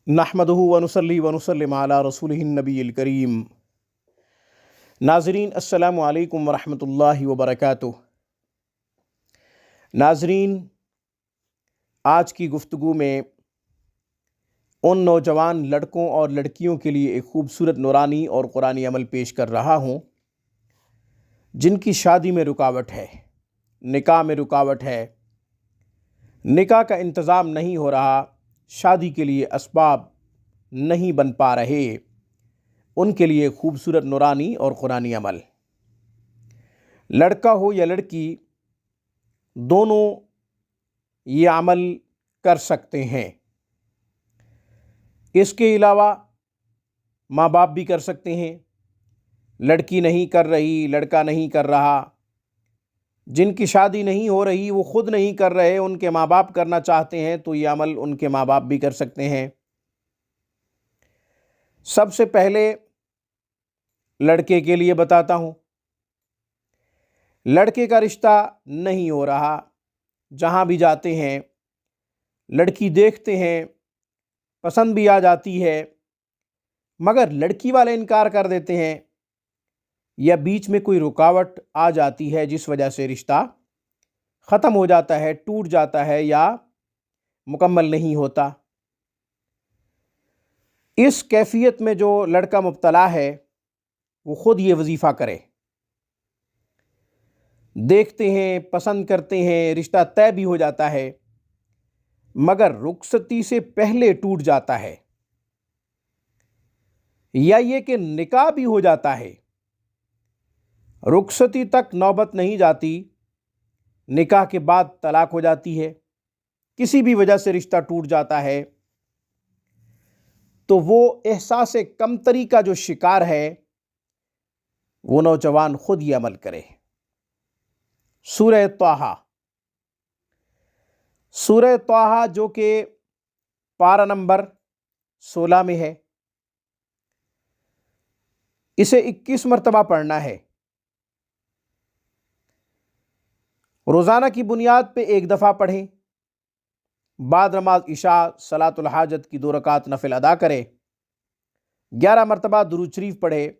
नहमदुहु व नुसल्ली व नुसल्लिम अला रसूलिहिन नबिय्यिल करीम। नाज़रीन अस्सलामु अलैकुम व रहमतुल्लाहि व बरकातुहू। नाज़रीन, आज की गुफ्तगू में उन नौजवान लड़कों और लड़कियों के लिए एक खूबसूरत नूरानी और कुरानी अमल पेश कर रहा हूँ जिनकी शादी में रुकावट है, निकाह में रुकावट है, निकाह का इंतज़ाम नहीं हो रहा, शादी के लिए असबाब नहीं बन पा रहे, उनके लिए खूबसूरत नूरानी और कुरानी अमल। लड़का हो या लड़की, दोनों ये अमल कर सकते हैं। इसके अलावा माँ बाप भी कर सकते हैं। लड़की नहीं कर रही, लड़का नहीं कर रहा, जिनकी शादी नहीं हो रही वो ख़ुद नहीं कर रहे, उनके माँ बाप करना चाहते हैं तो ये अमल उनके माँ बाप भी कर सकते हैं। सबसे पहले लड़के के लिए बताता हूँ। लड़के का रिश्ता नहीं हो रहा, जहाँ भी जाते हैं लड़की देखते हैं, पसंद भी आ जाती है, मगर लड़की वाले इनकार कर देते हैं या बीच में कोई रुकावट आ जाती है जिस वजह से रिश्ता ख़त्म हो जाता है, टूट जाता है या मुकम्मल नहीं होता। इस कैफियत में जो लड़का मुब्तला है वो ख़ुद ये वजीफ़ा करे। देखते हैं, पसंद करते हैं, रिश्ता तय भी हो जाता है, मगर रुखसती से पहले टूट जाता है, या ये कि निकाह भी हो जाता है, रुखसती तक नौबत नहीं जाती, निकाह के बाद तलाक हो जाती है, किसी भी वजह से रिश्ता टूट जाता है, तो वो एहसास कमतरी का जो शिकार है वो नौजवान खुद ये अमल करे। सूरह तौहा जो कि पारा नंबर 16 में है, इसे 21 मरतबा पढ़ना है। रोज़ाना की बुनियाद पे एक दफ़ा पढ़ें, बाद नमाज इशा सलातुल हाजत की 2 रकात नफिल अदा करे, 11 मरतबा दुरूद शरीफ पढ़े।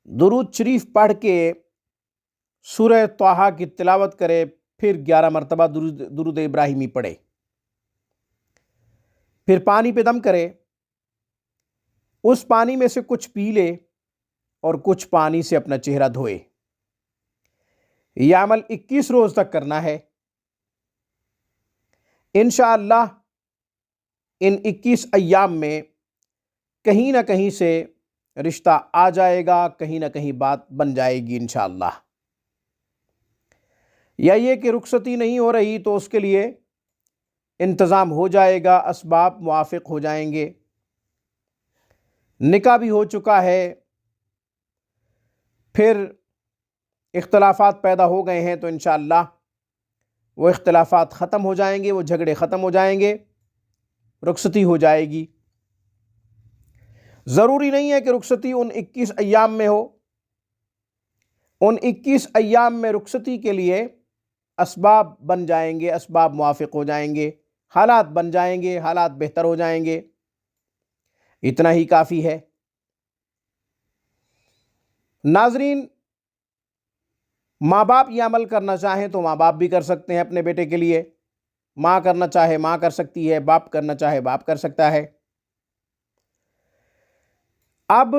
दुरूद शरीफ पढ़ के सूरह तौहा की तिलावत करे, फिर 11 मरतबा दुरूद इब्राहिमी पढ़े, फिर पानी पे दम करे, उस पानी में से कुछ पी ले और कुछ पानी से अपना चेहरा धोए। यह अमल 21 रोज़ तक करना है। इंशाअल्लाह इन 21 अय्याम में कहीं ना कहीं से रिश्ता आ जाएगा, कहीं ना कहीं बात बन जाएगी इंशाअल्लाह। या ये कि रुखसती नहीं हो रही तो उसके लिए इंतज़ाम हो जाएगा, असबाब मुआफ़िक हो जाएंगे। निकाह भी हो चुका है, फिर इख्तलाफात पैदा हो गए हैं तो इंशाअल्लाह वो इख्तलाफात ख़त्म हो जाएंगे, वो झगड़े ख़त्म हो जाएंगे, रुखसती हो जाएगी। ज़रूरी नहीं है कि रुखसती उन 21 अय्याम में हो। उन 21 अय्याम में रुखसती के लिए असबाब बन जाएंगे, असबाब मुआफ़िक हो जाएंगे, हालात बन जाएंगे, हालात बेहतर हो जाएंगे। इतना ही काफ़ी है। नाज़रीन, माँ बाप ये अमल करना चाहें तो माँ बाप भी कर सकते हैं अपने बेटे के लिए। माँ करना चाहे माँ कर सकती है, बाप करना चाहे बाप कर सकता है। अब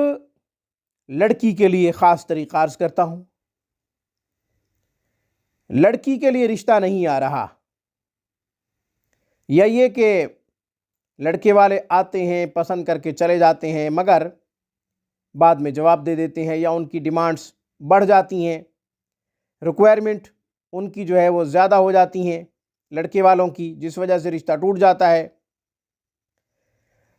लड़की के लिए ख़ास तरीक़ा अर्ज़ करता हूँ। लड़की के लिए रिश्ता नहीं आ रहा, या ये कि लड़के वाले आते हैं, पसंद करके चले जाते हैं, मगर बाद में जवाब दे देते हैं, या उनकी डिमांड्स बढ़ जाती हैं, रिक्वायरमेंट उनकी जो है वो ज़्यादा हो जाती हैं लड़के वालों की, जिस वजह से रिश्ता टूट जाता है।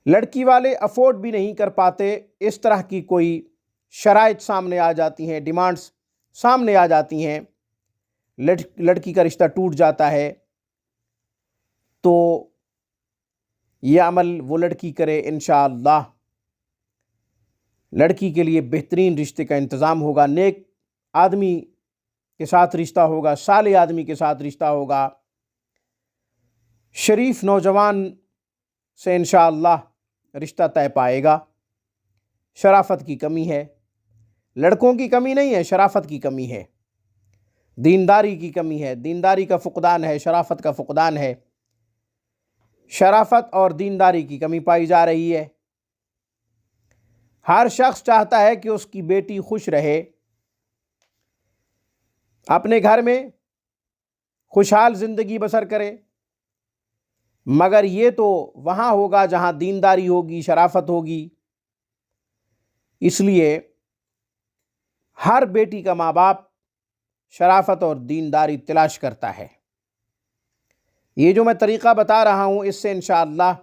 लड़की वाले अफोर्ड भी नहीं कर पाते, इस तरह की कोई शराइत सामने आ जाती हैं, डिमांड्स सामने आ जाती हैं, लड़की का रिश्ता टूट जाता है, तो यह अमल वो लड़की करे। इंशाअल्लाह लड़की के लिए बेहतरीन रिश्ते का इंतज़ाम होगा, नेक आदमी के साथ रिश्ता होगा, साले आदमी के साथ रिश्ता होगा, शरीफ नौजवान سے انشاءاللہ رشتہ طے پائے گا۔ شرافت کی کمی ہے، لڑکوں کی کمی نہیں ہے، شرافت کی کمی ہے، دینداری کی کمی ہے، دینداری کا فقدان ہے، شرافت کا فقدان ہے، شرافت اور دینداری کی کمی پائی جا رہی ہے۔ ہر شخص چاہتا ہے کہ اس کی بیٹی خوش رہے، اپنے گھر میں خوشحال زندگی بسر کرے، مگر یہ تو وہاں ہوگا جہاں دینداری ہوگی، شرافت ہوگی۔ اس لیے ہر بیٹی کا ماں باپ شرافت اور دینداری تلاش کرتا ہے۔ یہ جو میں طریقہ بتا رہا ہوں، اس سے انشاءاللہ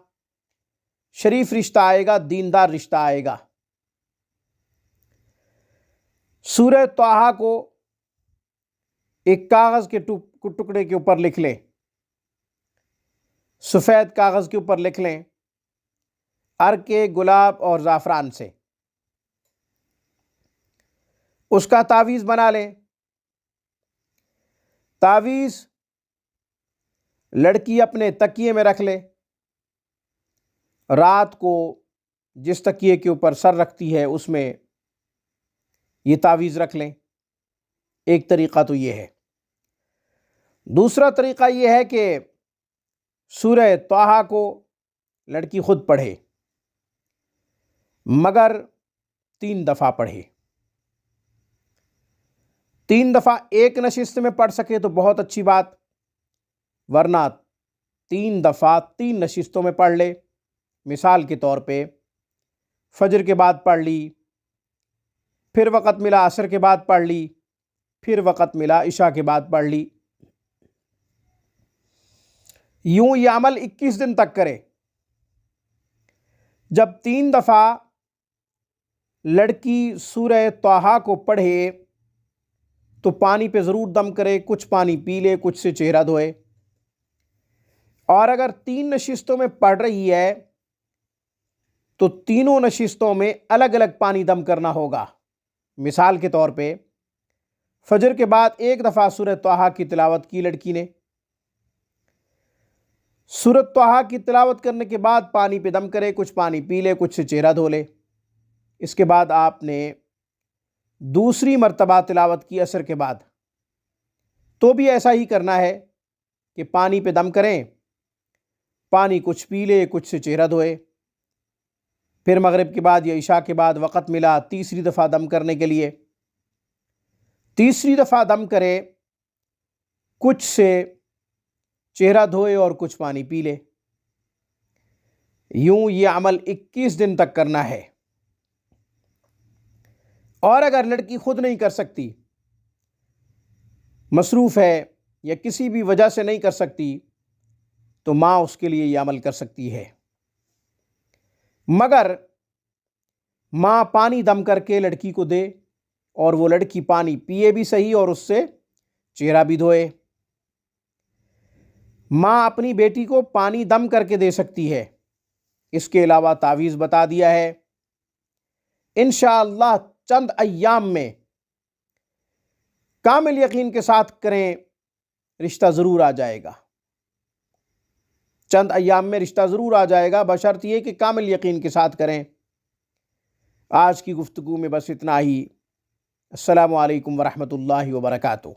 شریف رشتہ آئے گا، دیندار رشتہ آئے گا۔ سورہ طٰہٰ کو ایک کاغذ کے ٹکڑے کے اوپر لکھ لیں، سفید کاغذ کے اوپر لکھ لیں، ارکے گلاب اور زعفران سے اس کا تعویذ بنا لیں۔ تعویذ لڑکی اپنے تکیے میں رکھ لے، رات کو جس تکیے کے اوپر سر رکھتی ہے اس میں یہ تعویذ رکھ لیں۔ ایک طریقہ تو یہ ہے۔ دوسرا طریقہ یہ ہے کہ سورہ طٰہٰ کو لڑکی خود پڑھے، مگر 3 دفعہ پڑھے۔ 3 دفعہ ایک نشست میں پڑھ سکے تو بہت اچھی بات، ورنہ 3 دفعہ 3 نشستوں میں پڑھ لے۔ مثال کے طور پہ فجر کے بعد پڑھ لی، پھر وقت ملا عصر کے بعد پڑھ لی، پھر وقت ملا عشاء کے بعد پڑھ لی۔ یوں یہ عمل 21 دن تک کرے۔ جب 3 دفعہ لڑکی سورہ طٰہٰ کو پڑھے تو پانی پہ ضرور دم کرے، کچھ پانی پی لے، کچھ سے چہرہ دھوئے۔ اور اگر 3 نشستوں میں پڑھ رہی ہے تو تینوں نشستوں میں الگ الگ پانی دم کرنا ہوگا۔ مثال کے طور پہ فجر کے بعد 1 دفعہ سورہ طٰہٰ کی تلاوت کی لڑکی نے، سورہ طٰہٰ کی تلاوت کرنے کے بعد پانی پہ دم کرے، کچھ پانی پی لے، کچھ سے چہرہ دھو لے۔ اس کے بعد آپ نے دوسری مرتبہ تلاوت کی عصر کے بعد، تو بھی ایسا ہی کرنا ہے کہ پانی پہ دم کریں، پانی کچھ پی لے، کچھ سے چہرہ دھوئے۔ پھر مغرب کے بعد یا عشاء کے بعد وقت ملا تیسری دفعہ دم کرنے کے لیے، تیسری دفعہ دم کرے، کچھ سے چہرہ دھوئے اور کچھ پانی پی لے۔ یوں یہ عمل 21 دن تک کرنا ہے۔ اور اگر لڑکی خود نہیں کر سکتی، مصروف ہے یا کسی بھی وجہ سے نہیں کر سکتی، تو ماں اس کے لیے یہ عمل کر سکتی ہے۔ مگر ماں پانی دم کر کے لڑکی کو دے اور وہ لڑکی پانی پیے بھی صحیح اور اس سے چہرہ بھی دھوئے۔ ماں اپنی بیٹی کو پانی دم کر کے دے سکتی ہے۔ اس کے علاوہ تعویذ بتا دیا ہے، انشاءاللہ چند ایام میں کامل یقین کے ساتھ کریں، رشتہ ضرور آ جائے گا۔ چند ایام میں رشتہ ضرور آ جائے گا، بشرط یہ کہ کامل یقین کے ساتھ کریں۔ آج کی گفتگو میں بس اتنا ہی۔ السلام علیکم ورحمۃ اللہ وبرکاتہ۔